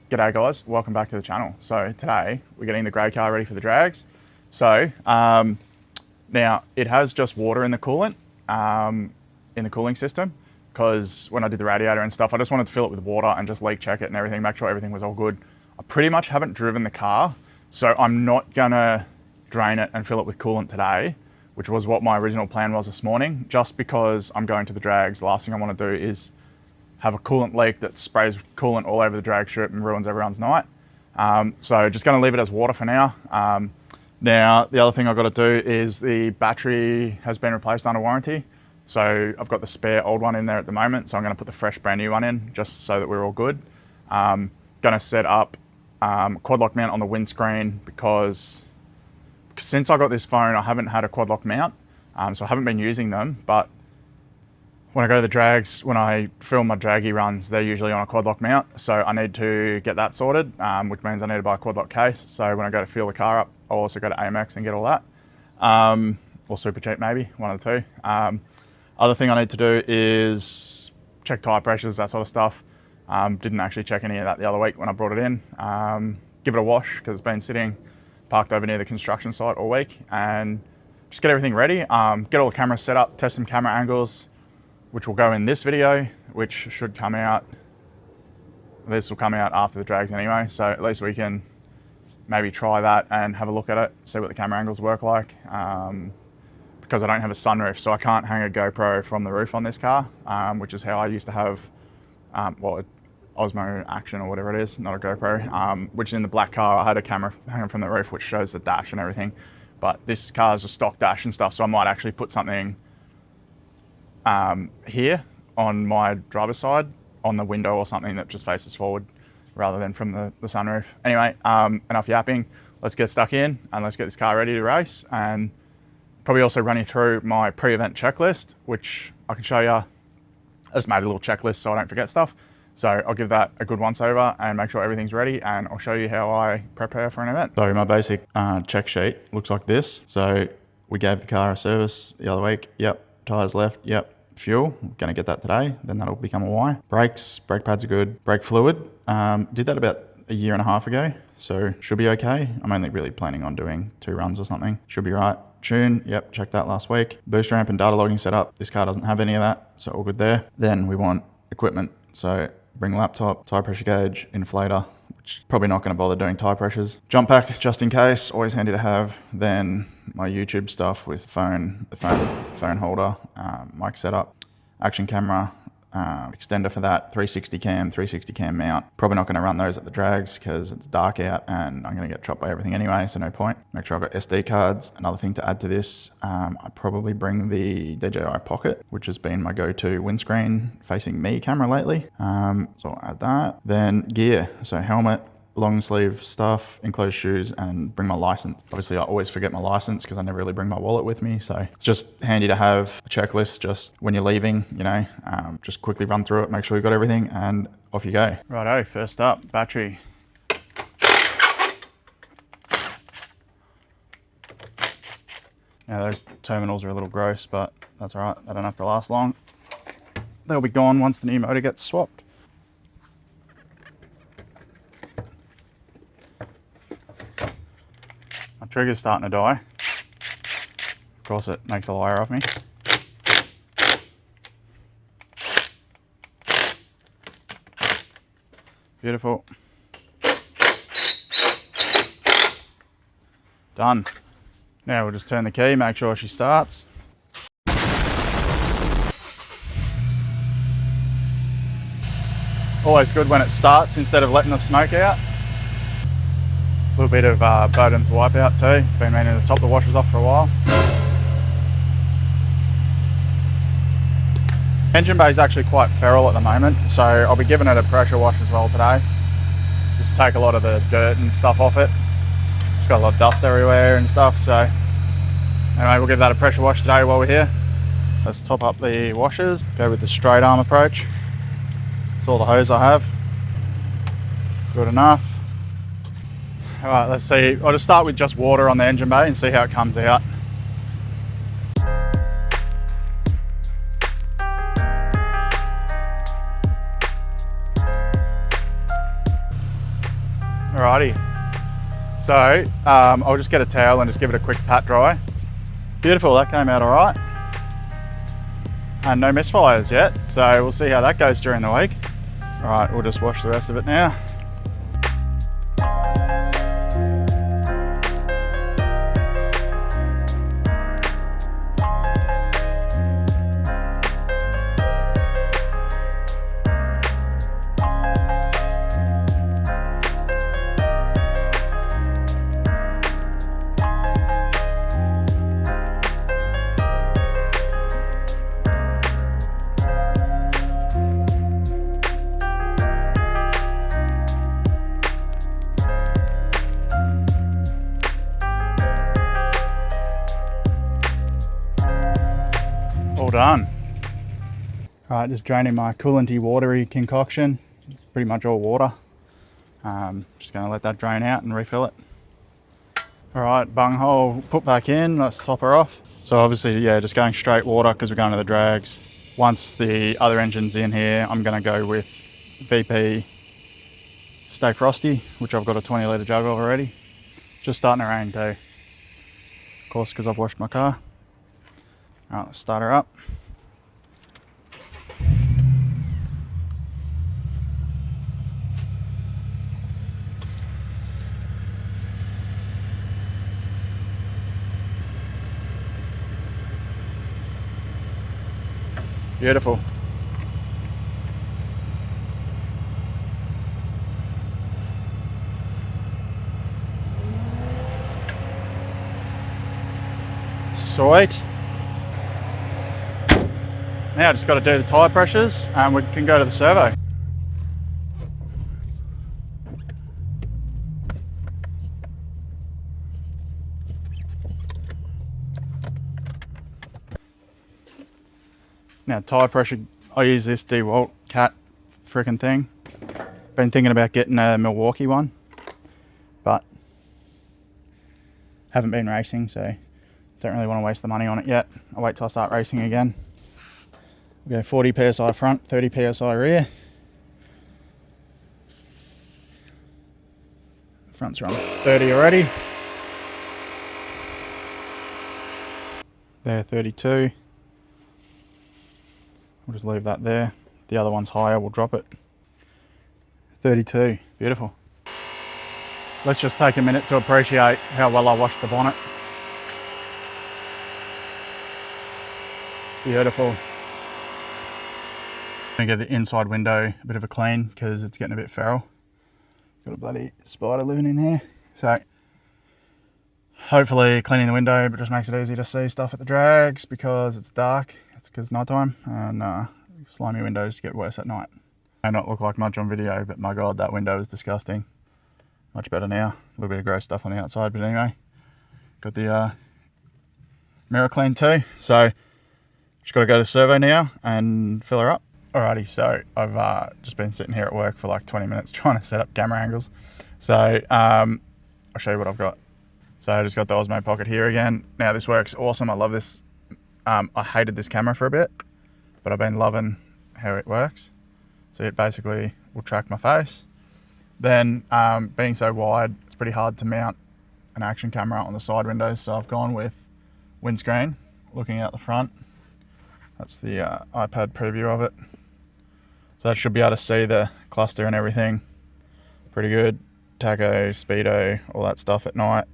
G'day guys, welcome back to the channel. So today we're getting the grey car ready for the drags. So now it has just water in the coolant, in the cooling system, because when I did the radiator and stuff, I just wanted to fill it with water and just leak check it and everything, make sure everything was all good. I pretty much haven't driven the car, so I'm not gonna drain it and fill it with coolant today, which was what my original plan was this morning, just because I'm going to the drags. The last thing I want to do is have a coolant leak that sprays coolant all over the drag strip and ruins everyone's night. So just going to leave it as water for now. Now, the other thing I've got to do is the battery has been replaced under warranty. So I've got the spare old one in there at the moment. So I'm going to put the fresh brand new one in just so that we're all good. Going to set up quad lock mount on the windscreen because since I got this phone, I haven't had a quad lock mount. So I haven't been using them, but when I go to the drags, when I film my draggy runs, they're usually on a quad lock mount. So I need to get that sorted, which means I need to buy a quad lock case. So when I go to fuel the car up, I'll also go to AMX and get all that. Or Super Cheap maybe, one of the two. Other thing I need to do is check tyre pressures, that sort of stuff. Didn't actually check any of that the other week when I brought it in. Give it a wash, because it's been sitting parked over near the construction site all week. And just get everything ready. Get all the cameras set up, test some camera angles, which will go in this video, which should come out. This will come out after the drags anyway, so at least we can maybe try that and have a look at it, see what the camera angles work like. Because I don't have a sunroof, so I can't hang a GoPro from the roof on this car, which is how I used to have, well, Osmo Action or whatever it is, not a GoPro, which in the black car I had a camera hanging from the roof which shows the dash and everything. But this car is a stock dash and stuff, so I might actually put something here on my driver's side on the window or something that just faces forward rather than from the sunroof. Anyway, enough yapping. Let's get stuck in and let's get this car ready to race, and probably also run you through my pre-event checklist, which I can show you. I just made a little checklist so I don't forget stuff. So I'll give that a good once over and make sure everything's ready, and I'll show you how I prepare for an event. So my basic check sheet looks like this. So we gave the car a service the other week. Yep. Tyres left. Yep. Fuel, gonna get that today, then that'll become a Y. Brakes, brake pads are good. Brake fluid, did that about a year and a half ago, so should be okay. I'm only really planning on doing 2 runs or something. Should be right. Tune, yep, checked that last week. Boost ramp and data logging set up. This car doesn't have any of that, so all good there. Then we want equipment, so bring laptop, tire pressure gauge, inflator, which probably not gonna bother doing tire pressures. Jump pack, just in case, always handy to have. Then my YouTube stuff with phone holder, mic setup, action camera, extender for that, 360 cam mount. Probably not going to run those at the drags because it's dark out and I'm going to get chopped by everything anyway, so no point. Make sure I've got SD cards. Another thing to add to this, I probably bring the DJI Pocket, which has been my go-to windscreen facing me camera lately. So I'll add that. Then gear, so helmet, long sleeve stuff, enclosed shoes, and bring my license. Obviously I always forget my license because I never really bring my wallet with me, so it's just handy to have a checklist just when you're leaving, you know, just quickly run through it, make sure you've got everything, and off you go. Righto, first up, battery. Now those terminals are a little gross, but that's all right, they don't have to last long. They'll be gone once the new motor gets swapped. My trigger's starting to die. Of course it makes a liar of me. Beautiful. Done. Now we'll just turn the key, make sure she starts. Always good when it starts instead of letting the smoke out. A little bit of Bowden's wipeout too. Been meaning to top the washers off for a while. Engine bay is actually quite feral at the moment, so I'll be giving it a pressure wash as well today. Just take a lot of the dirt and stuff off it. It's got a lot of dust everywhere and stuff, so anyway, we'll give that a pressure wash today while we're here. Let's top up the washers, go with the straight arm approach. That's all the hose I have. Good enough. All right, let's see. I'll just start with just water on the engine bay and see how it comes out. Alrighty, so I'll just get a towel and just give it a quick pat dry. Beautiful, that came out all right. And no misfires yet, so we'll see how that goes during the week. All right, we'll just wash the rest of it now. All done. All right, just draining my coolanty watery concoction. It's pretty much all water. Just gonna let that drain out and refill it. All right, bung hole put back in, let's top her off. So obviously, yeah, just going straight water because we're going to the drags. Once the other engine's in here, I'm gonna go with VP Stay Frosty, which I've got a 20 litre jug of already. Just starting to rain too. Of course, because I've washed my car. All right, let's start her up. Beautiful. Sweet. Now just got to do the tyre pressures and we can go to the servo. Now tyre pressure, I use this DeWalt Cat freaking thing. Been thinking about getting a Milwaukee one, but haven't been racing, so don't really want to waste the money on it yet. I'll wait till I start racing again. We'll go 40 PSI front, 30 PSI rear. Front's run 30 already. There, 32. We'll just leave that there. The other one's higher, we'll drop it. 32, beautiful. Let's just take a minute to appreciate how well I washed the bonnet. Beautiful. I'm gonna give the inside window a bit of a clean because it's getting a bit feral. Got a bloody spider living in here. So hopefully cleaning the window, but just makes it easy to see stuff at the drags because it's dark. It's because nighttime, and slimy windows get worse at night. May not look like much on video, but my God, that window is disgusting. Much better now. A little bit of gross stuff on the outside, but anyway. Got the mirror clean too. So just got to go to servo now and fill her up. Alrighty, so I've just been sitting here at work for like 20 minutes trying to set up camera angles. So I'll show you what I've got. So I just got the Osmo Pocket here again. Now this works awesome. I love this. I hated this camera for a bit, but I've been loving how it works. So it basically will track my face. Then being so wide, it's pretty hard to mount an action camera on the side windows. So I've gone with windscreen, looking out the front. That's the iPad preview of it. So that should be able to see the cluster and everything. Pretty good. Tacho, speedo, all that stuff at night.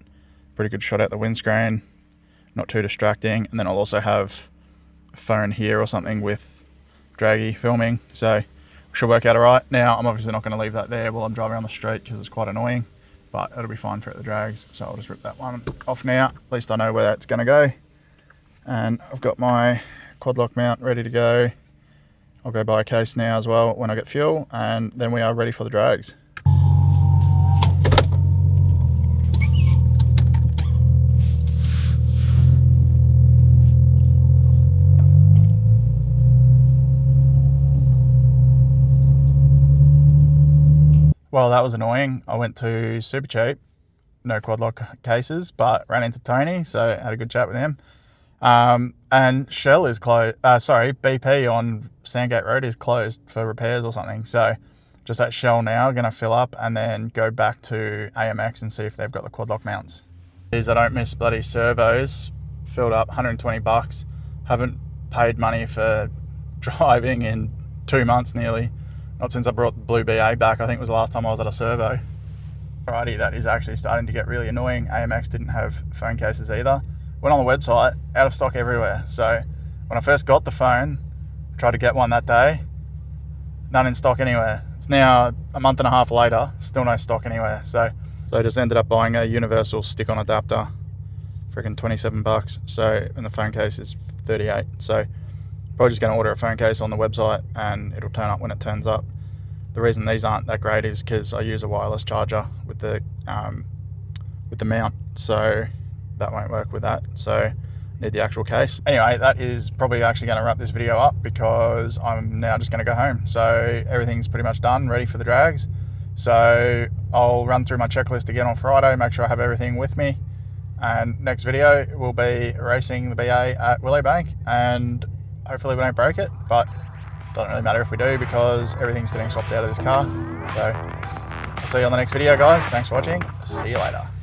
Pretty good shot out the windscreen. Not too distracting. And then I'll also have a phone here or something with draggy filming. So should work out all right. Now, I'm obviously not going to leave that there while I'm driving on the street because it's quite annoying, but it'll be fine for at the drags. So I'll just rip that one off now. At least I know where that's going to go. And I've got my quad lock mount ready to go. I'll go buy a case now as well when I get fuel, and then we are ready for the drags. Well, that was annoying. I went to Super Cheap, no quad lock cases, but ran into Tony, so had a good chat with him. And Shell is closed, BP on Sandgate Road is closed for repairs or something. So just at Shell now, going to fill up and then go back to AMX and see if they've got the quad lock mounts. These I don't miss bloody servos, filled up, 120 bucks. Haven't paid money for driving in 2 months nearly. Not since I brought the Blue BA back, I think it was the last time I was at a servo. Alrighty, that is actually starting to get really annoying. AMX didn't have phone cases either. Went on the website, out of stock everywhere. So when I first got the phone, tried to get one that day, none in stock anywhere. It's now a month and a half later, still no stock anywhere. So I just ended up buying a universal stick-on adapter, freaking 27 bucks. So, and the phone case is 38. So probably just gonna order a phone case on the website and it'll turn up when it turns up. The reason these aren't that great is because I use a wireless charger with the mount, so that won't work with that. So need the actual case. Anyway, that is probably actually going to wrap this video up because I'm now just going to go home. So everything's pretty much done, ready for the drags. So I'll run through my checklist again on Friday, make sure I have everything with me. And next video will be racing the BA at Willowbank, and hopefully we don't break it, but doesn't really matter if we do because everything's getting swapped out of this car. So I'll see you on the next video, guys. Thanks for watching. See you later.